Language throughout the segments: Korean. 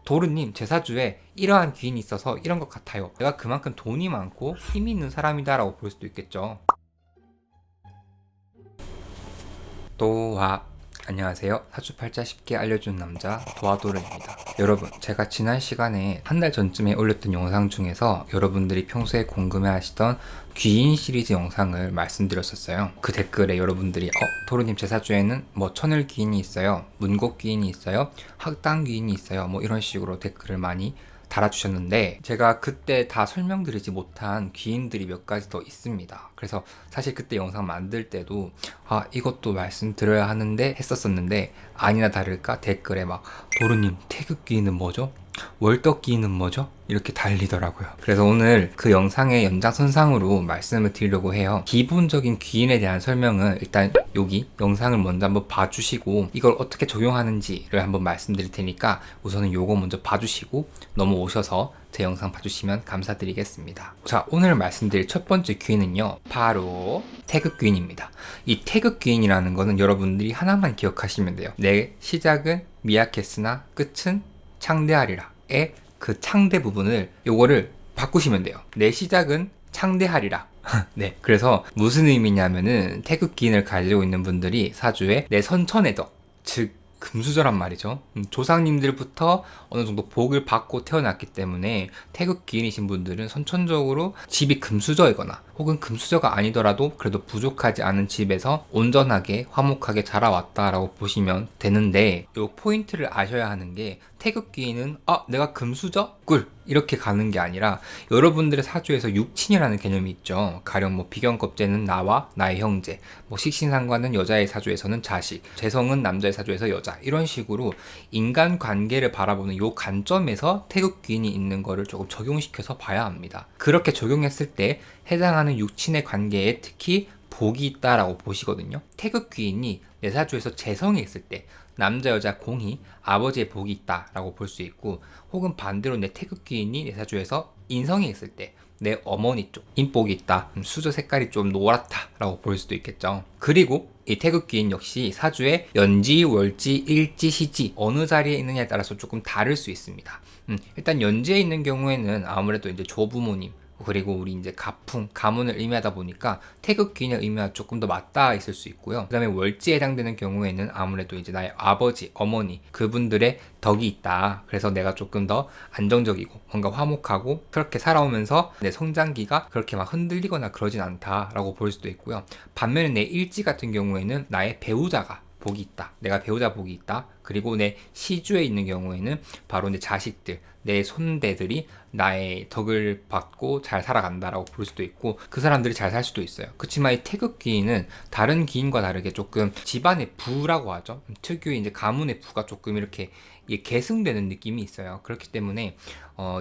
도르님 제 사주에 이러한 귀인이 있어서 이런 것 같아요. 내가 그만큼 돈이 많고 힘이 있는 사람이다 라고 볼 수도 있겠죠. 도화 안녕하세요. 사주팔자 쉽게 알려준 남자 도화도른입니다. 여러분, 제가 지난 시간에 한 달 전쯤에 올렸던 영상 중에서 여러분들이 평소에 궁금해하시던 귀인 시리즈 영상을 말씀드렸었어요. 그 댓글에 여러분들이 도르님 제 사주에는 뭐 천을 귀인이 있어요, 문곡 귀인이 있어요, 학당 귀인이 있어요, 뭐 이런 식으로 댓글을 많이 달아주셨는데, 제가 그때 다 설명드리지 못한 귀인들이 몇 가지 더 있습니다. 그래서 사실 그때 영상 만들 때도 이것도 말씀드려야 하는데 했었었는데, 아니나 다를까 댓글에 막 도르님 태극 귀인은 뭐죠? 월덕 귀인은 뭐죠? 이렇게 달리더라고요. 그래서 오늘 그 영상의 연장선상으로 말씀을 드리려고 해요. 기본적인 귀인에 대한 설명은 일단 여기 영상을 먼저 한번 봐주시고, 이걸 어떻게 적용하는지를 한번 말씀드릴 테니까 우선은 요거 먼저 봐주시고 넘어오셔서 제 영상 봐주시면 감사드리겠습니다. 자, 오늘 말씀드릴 첫 번째 귀인은요, 바로 태극 귀인입니다. 이 태극 귀인이라는 거는 여러분들이 하나만 기억하시면 돼요. 내 시작은 미약했으나 끝은 창대하리라의 그 창대 부분을, 요거를 바꾸시면 돼요. 내 시작은 창대하리라. 네, 그래서 무슨 의미냐면은 태극 기인을 가지고 있는 분들이 사주에 내 선천의 덕, 즉 금수저란 말이죠. 조상님들부터 어느 정도 복을 받고 태어났기 때문에 태극 기인이신 분들은 선천적으로 집이 금수저이거나 혹은 금수저가 아니더라도 그래도 부족하지 않은 집에서 온전하게 화목하게 자라왔다라고 보시면 되는데, 요 포인트를 아셔야 하는 게, 태극 기인은 내가 금수저? 꿀! 이렇게 가는 게 아니라 여러분들의 사주에서 육친이라는 개념이 있죠. 가령 뭐 비견겁제는 나와 나의 형제, 뭐 식신상관은 여자의 사주에서는 자식, 재성은 남자의 사주에서 여자, 이런 식으로 인간 관계를 바라보는 요 관점에서 태극 귀인이 있는 거를 조금 적용시켜서 봐야 합니다. 그렇게 적용했을 때 해당하는 육친의 관계에 특히 복이 있다라고 보시거든요. 태극 귀인이 내 사주에서 재성이 있을 때 남자 여자 공이 아버지의 복이 있다라고 볼 수 있고, 혹은 반대로 내 태극 귀인이 내 사주에서 인성이 있을 때 내 어머니 쪽 인복이 있다, 수저 색깔이 좀 노랗다라고 볼 수도 있겠죠. 그리고 이 태극 귀인 역시 사주에 연지, 월지, 일지, 시지 어느 자리에 있느냐에 따라서 조금 다를 수 있습니다. 일단 연지에 있는 경우에는 아무래도 이제 조부모님, 그리고 우리 이제 가풍, 가문을 의미하다 보니까 태극 귀인의 의미와 조금 더 맞닿아 있을 수 있고요. 그 다음에 월지에 해당되는 경우에는 아무래도 이제 나의 아버지, 어머니, 그분들의 덕이 있다. 그래서 내가 조금 더 안정적이고 뭔가 화목하고 그렇게 살아오면서 내 성장기가 그렇게 막 흔들리거나 그러진 않다라고 볼 수도 있고요. 반면에 내 일지 같은 경우에는 나의 배우자가 복이 있다, 내가 배우자 복이 있다, 그리고 내 시주에 있는 경우에는 바로 내 자식들, 내 손대들이 나의 덕을 받고 잘 살아간다라고 볼 수도 있고, 그 사람들이 잘 살 수도 있어요. 그렇지만 이 태극 귀인은 다른 귀인과 다르게 조금 집안의 부라고 하죠. 특유의 이제 가문의 부가 조금 이렇게 계승되는 느낌이 있어요. 그렇기 때문에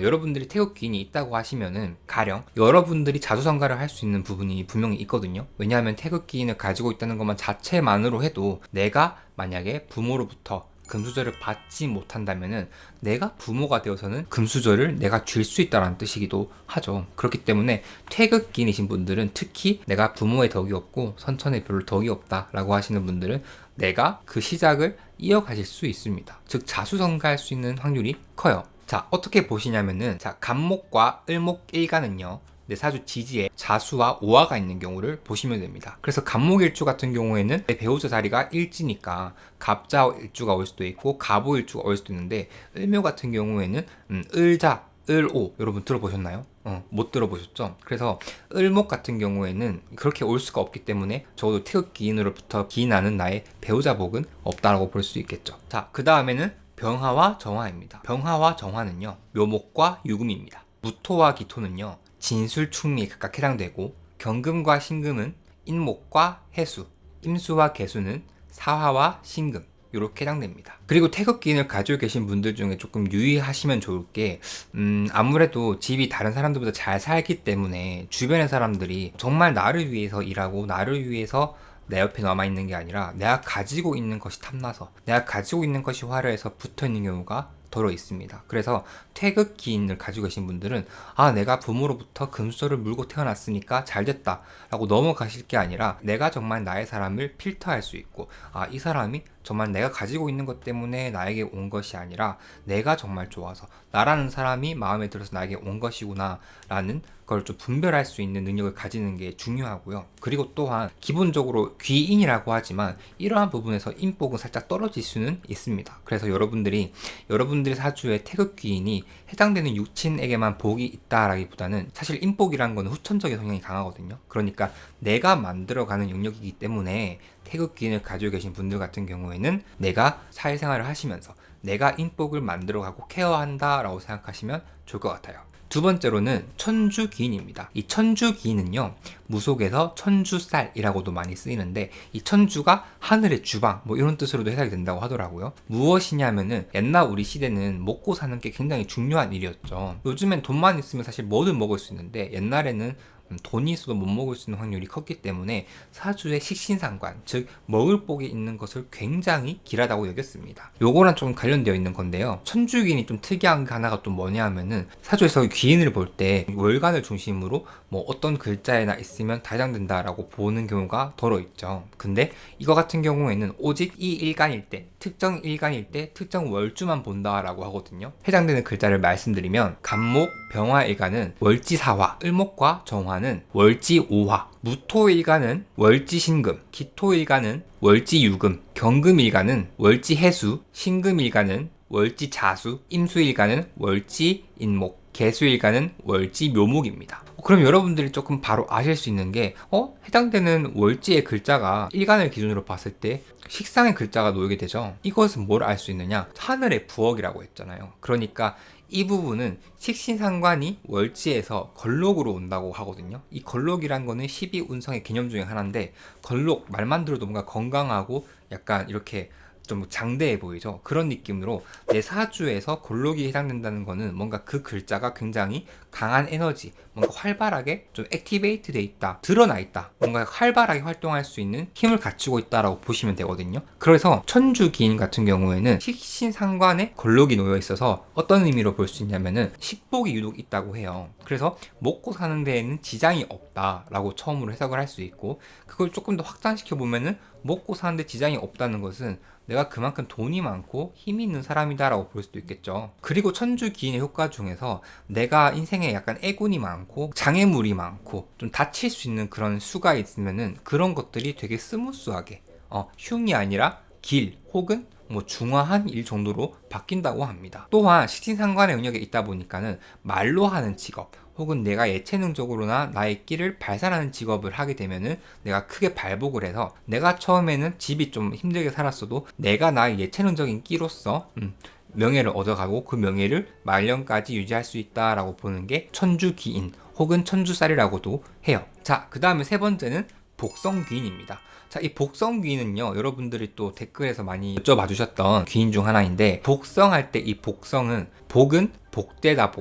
여러분들이 태극 귀인이 있다고 하시면은 가령 여러분들이 자수성가를 할 수 있는 부분이 분명히 있거든요. 왜냐하면 태극 귀인을 가지고 있다는 것만 자체만으로 해도, 내가 만약에 부모로부터 금수저를 받지 못한다면은 내가 부모가 되어서는 금수저를 내가 줄 수 있다는 뜻이기도 하죠. 그렇기 때문에 태극기인이신 분들은, 특히 내가 부모의 덕이 없고 선천에 별로 덕이 없다라고 하시는 분들은 내가 그 시작을 이어가실 수 있습니다. 즉 자수성가할 수 있는 확률이 커요. 자, 어떻게 보시냐면은, 자, 간목과 을목 일간은요, 내 사주 지지에 자수와 오화가 있는 경우를 보시면 됩니다. 그래서 간목일주 같은 경우에는 내 배우자 자리가 일지니까 갑자일주가 올 수도 있고 가보일주가 올 수도 있는데, 을묘 같은 경우에는 을자, 을오, 여러분 들어보셨나요? 못 들어보셨죠? 그래서 을목 같은 경우에는 그렇게 올 수가 없기 때문에 적어도 태극 기인으로부터 기인하는 나의 배우자 복은 없다라고 볼 수 있겠죠. 자, 그 다음에는 병화와 정화입니다. 병화와 정화는요, 묘목과 유금입니다. 무토와 기토는요, 진술, 충미에 각각 해당되고, 경금과 신금은 인목과 해수, 임수와 개수는 사화와 신금, 이렇게 해당됩니다. 그리고 태극기인을 가지고 계신 분들 중에 조금 유의하시면 좋을 게, 아무래도 집이 다른 사람들보다 잘 살기 때문에 주변의 사람들이 정말 나를 위해서 일하고 나를 위해서 내 옆에 남아있는 게 아니라 내가 가지고 있는 것이 탐나서, 내가 가지고 있는 것이 화려해서 붙어있는 경우가 더러 있습니다. 그래서 태극기인을 가지고 계신 분들은 내가 부모로부터 금수저를 물고 태어났으니까 잘됐다 라고 넘어가실 게 아니라, 내가 정말 나의 사람을 필터할 수 있고, 이 사람이 정말 내가 가지고 있는 것 때문에 나에게 온 것이 아니라 내가 정말 좋아서 나라는 사람이 마음에 들어서 나에게 온 것이구나 라는 걸 좀 분별할 수 있는 능력을 가지는 게 중요하고요. 그리고 또한 기본적으로 귀인이라고 하지만 이러한 부분에서 인복은 살짝 떨어질 수는 있습니다. 그래서 여러분들이 사주에 태극 귀인이 해당되는 육친에게만 복이 있다라기보다는 사실 인복이라는 건 후천적인 성향이 강하거든요. 그러니까 내가 만들어가는 영역이기 때문에 태극 귀인을 가지고 계신 분들 같은 경우에는 내가 사회생활을 하시면서 내가 인복을 만들어가고 케어한다라고 생각하시면 좋을 것 같아요. 두 번째로는 천주기인입니다. 이 천주기인은요, 무속에서 천주쌀이라고도 많이 쓰이는데, 이 천주가 하늘의 주방, 뭐 이런 뜻으로도 해석이 된다고 하더라고요. 무엇이냐면은, 옛날 우리 시대는 먹고 사는 게 굉장히 중요한 일이었죠. 요즘엔 돈만 있으면 사실 뭐든 먹을 수 있는데, 옛날에는 돈이 있어도 못 먹을 수 있는 확률이 컸기 때문에 사주의 식신상관, 즉 먹을 복이 있는 것을 굉장히 길하다고 여겼습니다. 요거랑 좀 관련되어 있는 건데요. 천주기인이 좀 특이한 게 하나가 또 뭐냐 하면은 사주에서 귀인을 볼 때 월간을 중심으로 뭐 어떤 글자에나 있으면 다 해당된다라고 보는 경우가 덜어 있죠. 근데 이거 같은 경우에는 오직 이 일간일 때, 특정 일간일 때 특정 월주만 본다라고 하거든요. 해당되는 글자를 말씀드리면 간목, 병화일간은 월지사화, 을목과 정화는 월지오화, 무토일간은 월지신금, 기토일간은 월지유금, 경금일간은 월지해수, 신금일간은 월지자수, 임수일간은 월지인목, 개수일간은 월지묘목입니다. 그럼 여러분들이 조금 바로 아실 수 있는 게 해당되는 월지의 글자가 일간을 기준으로 봤을 때 식상의 글자가 놓이게 되죠. 이것은 뭘 알 수 있느냐? 하늘의 부엌이라고 했잖아요. 그러니까 이 부분은 식신상관이 월지에서 걸록으로 온다고 하거든요. 이 걸록이란 거는 12운성의 개념 중에 하나인데, 걸록 말만 들어도 뭔가 건강하고 약간 이렇게 좀 장대해 보이죠. 그런 느낌으로 내 사주에서 걸록이 해당된다는 거는 뭔가 그 글자가 굉장히 강한 에너지, 뭔가 활발하게 좀 액티베이트 돼 있다, 드러나 있다, 뭔가 활발하게 활동할 수 있는 힘을 갖추고 있다라고 보시면 되거든요. 그래서 천주기인 같은 경우에는 식신상관에 걸록이 놓여 있어서 어떤 의미로 볼 수 있냐면은 식복이 유독 있다고 해요. 그래서 먹고 사는 데에는 지장이 없다라고 처음으로 해석을 할 수 있고, 그걸 조금 더 확장시켜 보면은 먹고 사는데 지장이 없다는 것은 내가 그만큼 돈이 많고 힘이 있는 사람이다라고 볼 수도 있겠죠. 그리고 천주기인의 효과 중에서 내가 인생에 약간 애군이 많고 장애물이 많고 좀 다칠 수 있는 그런 수가 있으면은 그런 것들이 되게 스무스하게 흉이 아니라 길 혹은 뭐 중화한 일 정도로 바뀐다고 합니다. 또한 식신상관의 영역에 있다 보니까는 말로 하는 직업 혹은 내가 예체능적으로나 나의 끼를 발산하는 직업을 하게 되면은 내가 크게 발복을 해서 내가 처음에는 집이 좀 힘들게 살았어도 내가 나의 예체능적인 끼로서 명예를 얻어가고 그 명예를 말년까지 유지할 수 있다라고 보는 게 천주기인 혹은 천주살이라고도 해요. 자, 그 다음에 세 번째는 복성귀인입니다. 자, 이 복성귀인은요, 여러분들이 또 댓글에서 많이 여쭤봐 주셨던 귀인 중 하나인데, 복성할 때 이 복성은 복은 복되다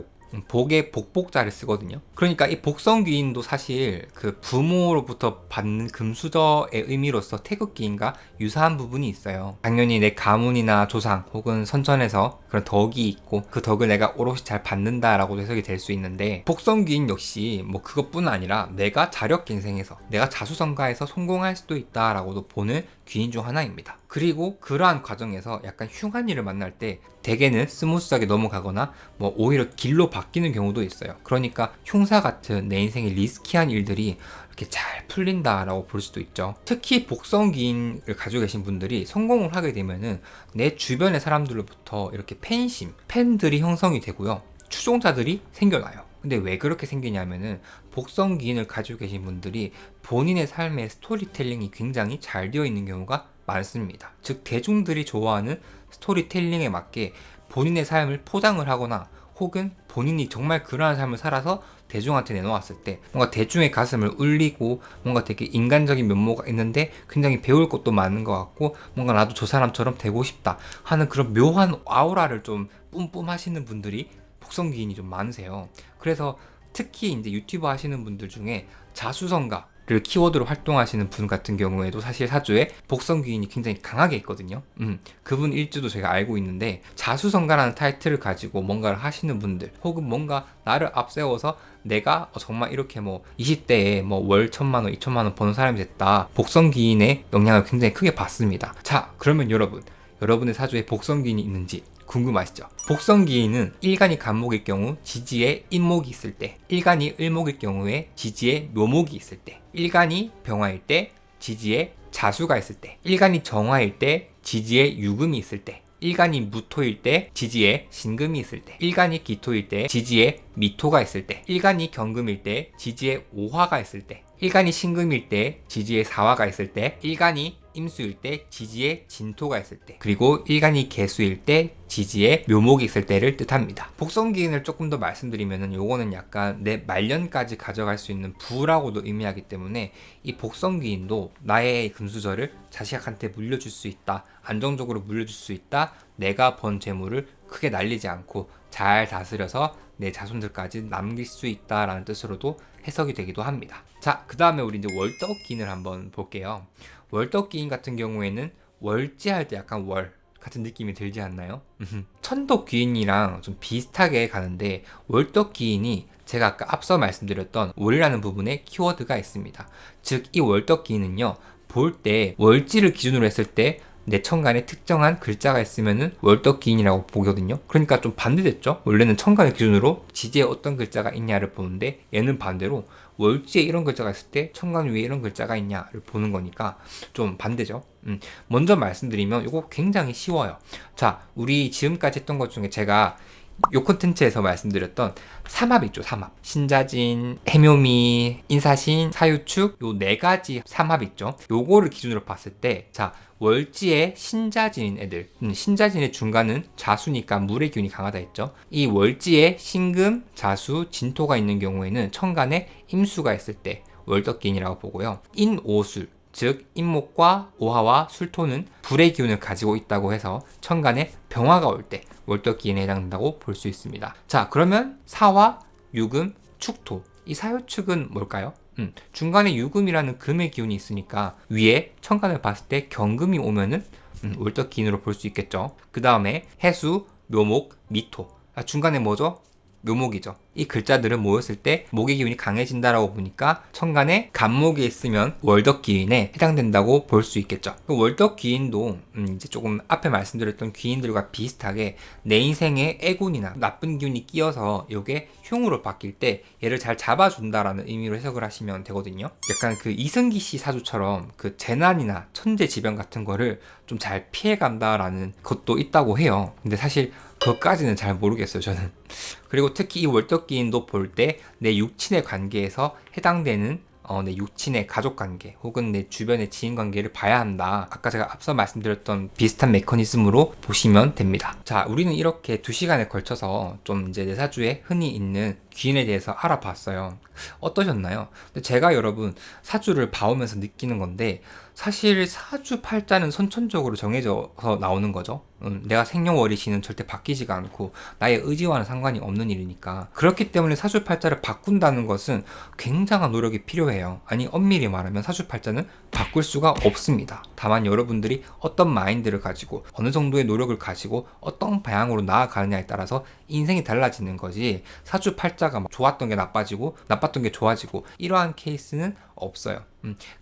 복에 복복자를 쓰거든요. 그러니까 이 복성귀인도 사실 그 부모로부터 받는 금수저의 의미로서 태극기인과 유사한 부분이 있어요. 당연히 내 가문이나 조상 혹은 선천에서 그런 덕이 있고 그 덕을 내가 오롯이 잘 받는다라고 해석이 될 수 있는데, 복성귀인 역시 뭐 그것뿐 아니라 내가 자력갱생해서 내가 자수성가해서 성공할 수도 있다라고도 보는 귀인 중 하나입니다. 그리고 그러한 과정에서 약간 흉한 일을 만날 때 대개는 스무스하게 넘어가거나 뭐 오히려 길로 바뀌는 경우도 있어요. 그러니까 흉사 같은 내 인생의 리스키한 일들이 이렇게 잘 풀린다라고 볼 수도 있죠. 특히 복성기인을 가지고 계신 분들이 성공을 하게 되면은 내 주변의 사람들로부터 이렇게 팬들이 형성이 되고요. 추종자들이 생겨나요. 근데 왜 그렇게 생기냐면은 복성기인을 가지고 계신 분들이 본인의 삶의 스토리텔링이 굉장히 잘 되어 있는 경우가 많습니다. 즉 대중들이 좋아하는 스토리텔링에 맞게 본인의 삶을 포장을 하거나 혹은 본인이 정말 그러한 삶을 살아서 대중한테 내놓았을 때 뭔가 대중의 가슴을 울리고 뭔가 되게 인간적인 면모가 있는데 굉장히 배울 것도 많은 것 같고 뭔가 나도 저 사람처럼 되고 싶다 하는 그런 묘한 아우라를 좀 뿜뿜하시는 분들이 복성기인이 좀 많으세요. 그래서 특히 이제 유튜버 하시는 분들 중에 자수성가 키워드로 활동하시는 분 같은 경우에도 사실 사주에 복성귀인이 굉장히 강하게 있거든요. 그분 일주도 제가 알고 있는데 자수성가라는 타이틀을 가지고 뭔가를 하시는 분들, 혹은 뭔가 나를 앞세워서 내가 정말 이렇게 뭐 20대에 뭐 월 1,000만 원, 2,000만 원 버는 사람이 됐다, 복성귀인의 영향을 굉장히 크게 받습니다. 자, 그러면 여러분의 사주에 복성귀인이 있는지 궁금하시죠? 복성귀인은 일간이 간목일 경우 지지에 인목이 있을 때, 일간이 을목일 경우에 지지에 묘목이 있을 때, 일간이 병화일 때 지지에 자수가 있을 때, 일간이 정화일 때 지지에 유금이 있을 때, 일간이 무토일 때 지지에 신금이 있을 때, 일간이 기토일 때 지지에 미토가 있을 때, 일간이 경금일 때 지지에 오화가 있을 때, 일간이 신금일 때 지지에 사화가 있을 때, 일간이 임수일 때 지지에 진토가 있을 때, 그리고 일간이 개수일 때 지지에 묘목이 있을 때를 뜻합니다. 복성기인을 조금 더 말씀드리면은 요거는 약간 내 말년까지 가져갈 수 있는 부라고도 의미하기 때문에 이 복성기인도 나의 금수저를 자식한테 물려줄 수 있다, 안정적으로 물려줄 수 있다, 내가 번 재물을 크게 날리지 않고 잘 다스려서 내 자손들까지 남길 수 있다라는 뜻으로도 해석이 되기도 합니다. 자, 그 다음에 우리 이제 월덕기인을 한번 볼게요. 월덕기인 같은 경우에는 월지할 때 약간 월 같은 느낌이 들지 않나요? 천덕귀인이랑 좀 비슷하게 가는데, 월덕귀인이 제가 아까 앞서 말씀드렸던 월이라는 부분에 키워드가 있습니다. 즉, 이 월덕귀인은요, 볼 때 월지를 기준으로 했을 때 내 천간에 특정한 글자가 있으면은 월덕기인이라고 보거든요. 그러니까 좀 반대됐죠? 원래는 천간을 기준으로 지지에 어떤 글자가 있냐를 보는데, 얘는 반대로 월지에 이런 글자가 있을 때 천간 위에 이런 글자가 있냐를 보는 거니까 좀 반대죠. 먼저 말씀드리면 이거 굉장히 쉬워요. 자, 우리 지금까지 했던 것 중에 제가 요 콘텐츠에서 말씀드렸던 삼합 있죠, 삼합. 신자진, 해묘미, 인사신, 사유축, 요 네 가지 삼합 있죠. 요거를 기준으로 봤을 때, 자, 월지의 신자진인 애들, 신자진의 중간은 자수니까 물의 기운이 강하다 했죠. 이 월지에 신금, 자수, 진토가 있는 경우에는 천간에 임수가 있을 때 월덕기인이라고 보고요. 인오술, 즉 인목과 오화와 술토는 불의 기운을 가지고 있다고 해서 천간에 병화가 올 때 월덕기인에 해당된다고 볼 수 있습니다. 자, 그러면 사화, 유금, 축토, 이 사유축은 뭘까요? 중간에 유금이라는 금의 기운이 있으니까 위에 천간을 봤을 때 경금이 오면은 월덕기인으로 볼 수 있겠죠. 그 다음에 해수, 묘목, 미토, 중간에 뭐죠? 묘목이죠. 이 글자들은 모였을 때 목의 기운이 강해진다라고 보니까 천간에 간목이 있으면 월덕기인에 해당된다고 볼 수 있겠죠. 그 월덕기인도 이제 조금 앞에 말씀드렸던 귀인들과 비슷하게 내 인생에 애군이나 나쁜 기운이 끼어서 이게 흉으로 바뀔 때 얘를 잘 잡아준다라는 의미로 해석을 하시면 되거든요. 약간 그 이승기 씨 사주처럼 그 재난이나 천재지변 같은 거를 좀 잘 피해간다라는 것도 있다고 해요. 근데 사실 그것까지는 잘 모르겠어요, 저는. 그리고 특히 이 월덕기인도 볼 때 내 육친의 관계에서 해당되는 내 육친의 가족 관계 혹은 내 주변의 지인 관계를 봐야 한다. 아까 제가 앞서 말씀드렸던 비슷한 메커니즘으로 보시면 됩니다. 자, 우리는 이렇게 2시간에 걸쳐서 좀 이제 내 사주에 흔히 있는 귀인에 대해서 알아봤어요. 어떠셨나요? 근데 제가 여러분 사주를 봐오면서 느끼는 건데, 사실 사주 팔자는 선천적으로 정해져서 나오는 거죠. 내가 생년월일시는 절대 바뀌지가 않고 나의 의지와는 상관이 없는 일이니까. 그렇기 때문에 사주 팔자를 바꾼다는 것은 굉장한 노력이 필요해요. 아니, 엄밀히 말하면 사주 팔자는 바꿀 수가 없습니다. 다만 여러분들이 어떤 마인드를 가지고 어느 정도의 노력을 가지고 어떤 방향으로 나아가느냐에 따라서 인생이 달라지는 거지, 사주 팔자가 막 좋았던 게 나빠지고 나빴던 게 좋아지고 이러한 케이스는 없어요.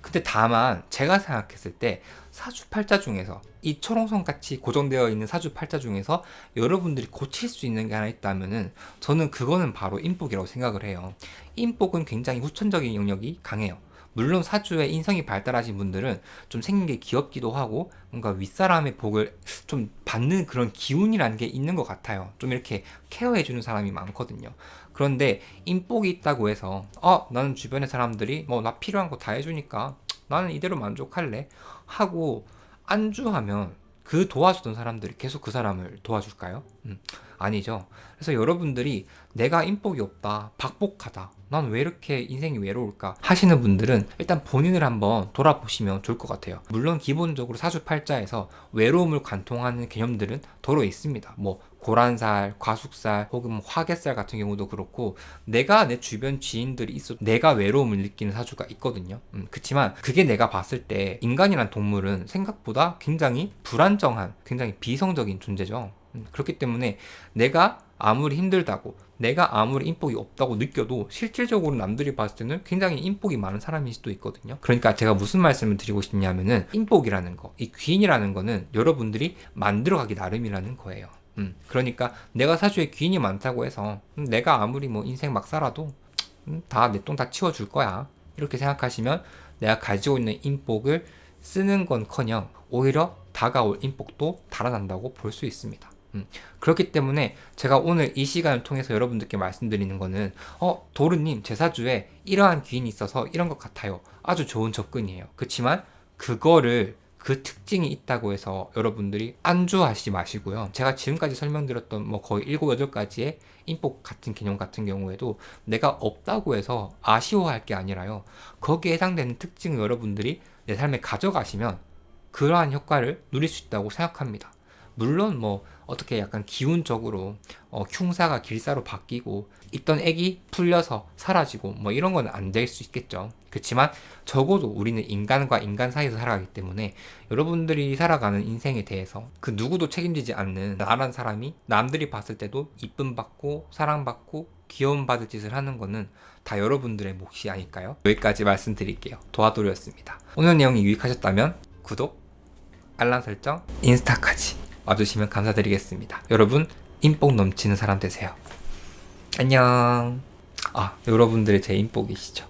근데 다만 제가 생각했을 때 사주팔자 중에서 이 초롱성 같이 고정되어 있는 사주팔자 중에서 여러분들이 고칠 수 있는 게 하나 있다면은 저는 그거는 바로 인복이라고 생각을 해요. 인복은 굉장히 후천적인 영역이 강해요. 물론 사주에 인성이 발달하신 분들은 좀 생긴 게 귀엽기도 하고 뭔가 윗사람의 복을 좀 받는 그런 기운이라는 게 있는 것 같아요. 좀 이렇게 케어해주는 사람이 많거든요. 그런데 인복이 있다고 해서 나는 주변의 사람들이 뭐 나 필요한 거 다 해주니까 나는 이대로 만족할래 하고 안주하면 그 도와주던 사람들이 계속 그 사람을 도와줄까요? 아니죠. 그래서 여러분들이 내가 인복이 없다, 박복하다, 난 왜 이렇게 인생이 외로울까 하시는 분들은 일단 본인을 한번 돌아보시면 좋을 것 같아요. 물론 기본적으로 사주팔자에서 외로움을 관통하는 개념들은 더러 있습니다. 뭐 고란살, 과숙살 혹은 뭐 화개살 같은 경우도 그렇고 내가 내 주변 지인들이 있어도 내가 외로움을 느끼는 사주가 있거든요. 그치만 그게 내가 봤을 때 인간이란 동물은 생각보다 굉장히 불안정한 굉장히 비성적인 존재죠. 그렇기 때문에 내가 아무리 힘들다고 내가 아무리 인복이 없다고 느껴도 실질적으로 남들이 봤을 때는 굉장히 인복이 많은 사람일 수도 있거든요. 그러니까 제가 무슨 말씀을 드리고 싶냐면은 인복이라는 거, 이 귀인이라는 거는 여러분들이 만들어가기 나름이라는 거예요. 그러니까 내가 사주에 귀인이 많다고 해서 내가 아무리 뭐 인생 막 살아도 다 내 똥 다 치워줄 거야 이렇게 생각하시면 내가 가지고 있는 인복을 쓰는 건커녕 오히려 다가올 인복도 달아난다고 볼 수 있습니다. 그렇기 때문에 제가 오늘 이 시간을 통해서 여러분들께 말씀드리는 거는 도르님 제 사주에 이러한 귀인이 있어서 이런 것 같아요. 아주 좋은 접근이에요. 그렇지만 그거를 그 특징이 있다고 해서 여러분들이 안주하시지 마시고요. 제가 지금까지 설명드렸던 뭐 거의 7, 8가지의 인복 같은 개념 같은 경우에도 내가 없다고 해서 아쉬워할 게 아니라요. 거기에 해당되는 특징을 여러분들이 내 삶에 가져가시면 그러한 효과를 누릴 수 있다고 생각합니다. 물론 뭐 어떻게 약간 기운적으로 흉사가 길사로 바뀌고 있던 액이 풀려서 사라지고 뭐 이런 건 안 될 수 있겠죠. 그렇지만 적어도 우리는 인간과 인간 사이에서 살아가기 때문에 여러분들이 살아가는 인생에 대해서 그 누구도 책임지지 않는 나란 사람이 남들이 봤을 때도 이쁨 받고 사랑받고 귀여움 받을 짓을 하는 거는 다 여러분들의 몫이 아닐까요? 여기까지 말씀드릴게요. 도와드렸습니다. 오늘 내용이 유익하셨다면 구독, 알람 설정, 인스타까지 와주시면 감사드리겠습니다. 여러분 인복 넘치는 사람 되세요. 안녕. 여러분들이 제 인복이시죠.